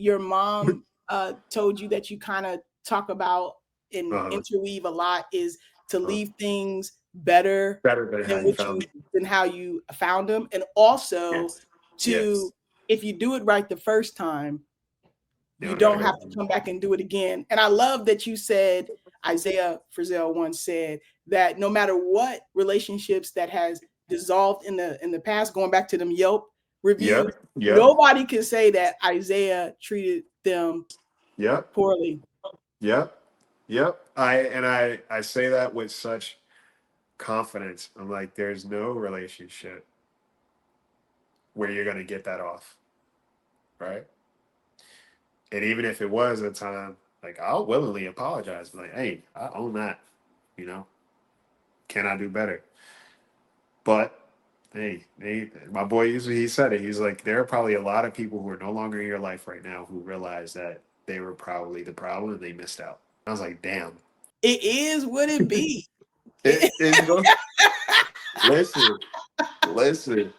your mom told you that you kind of talk about and interweave a lot is to leave things better than how you found them, and also if you do it right the first time, you don't have to come back and do it again. And I love that you said, Isaiah Frizzell once said that no matter what relationships that has dissolved in the past, going back to them Yelp reviews, nobody can say that Isaiah treated them poorly. I say that with such confidence. I'm like, there's no relationship where you're going to get that off, right? And even if it was a time, like, I'll willingly apologize. Like, hey, I own that, can I do better? But hey, my boy he said it. He's like, there are probably a lot of people who are no longer in your life right now who realize that they were probably the problem and they missed out. I was like, damn. It is what it be. Listen.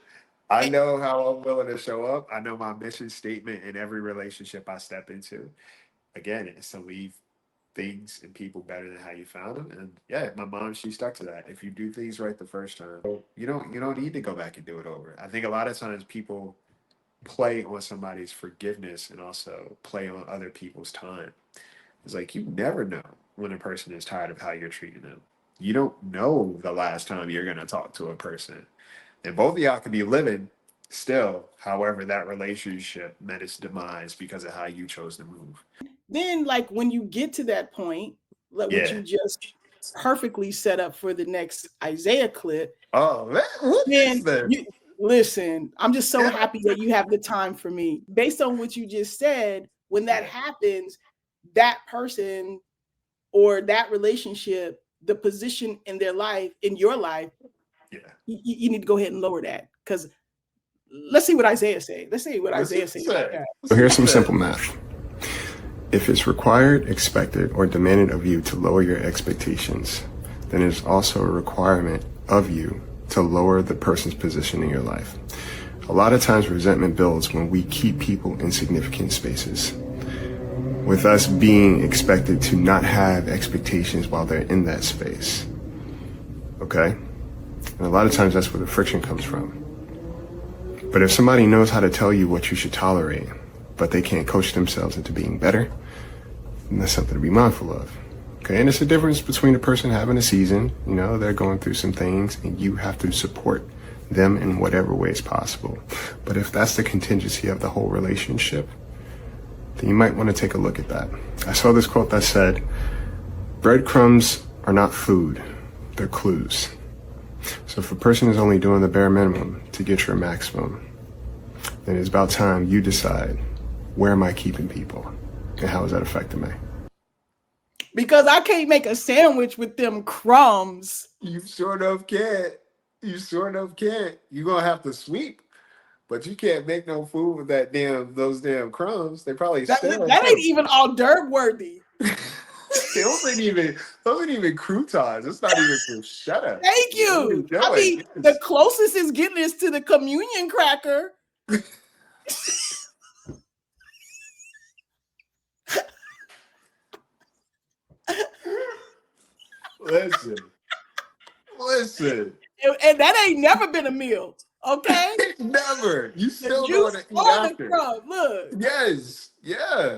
I know how I'm willing to show up. I know my mission statement in every relationship I step into. Again, it's to leave things and people better than how you found them. And yeah, my mom, she stuck to that. If you do things right the first time, you don't need to go back and do it over. I think a lot of times people play on somebody's forgiveness and also play on other people's time. It's like, you never know when a person is tired of how you're treating them. You don't know the last time you're going to talk to a person. And both of y'all could be living still, however, that relationship met its demise because of how you chose to move. Then, like, when you get to that point, like what you just perfectly set up for the next Isaiah clip. Oh, man, listen, I'm just so happy that you have the time for me. Based on what you just said, when that happens, that person or that relationship, the position in their life, in your life, you need to go ahead and lower that, because let's see what Isaiah say. Let's see what Isaiah say. So here's some simple math. If it's required, expected, or demanded of you to lower your expectations, then it is also a requirement of you to lower the person's position in your life. A lot of times resentment builds when we keep people in significant spaces, with us being expected to not have expectations while they're in that space. Okay? And a lot of times that's where the friction comes from. But if somebody knows how to tell you what you should tolerate, but they can't coach themselves into being better, then that's something to be mindful of. Okay, and it's a difference between a person having a season, they're going through some things, and you have to support them in whatever ways possible. But if that's the contingency of the whole relationship, then you might want to take a look at that. I saw this quote that said, breadcrumbs are not food, they're clues. So if a person is only doing the bare minimum to get your maximum, then it's about time you decide, where am I keeping people and how is that affecting me? Because I can't make a sandwich with them crumbs. You sort of can't. You're going to have to sweep, but you can't make no food with those damn crumbs. They probably that ain't even hors d'oeuvre worthy. Those ain't even croutons. It's not even for shut up. Thank you. I mean, the closest is getting us to the communion cracker. Listen. And that ain't never been a meal, okay? Never. You still going to eat after. Look. Yes. Yeah.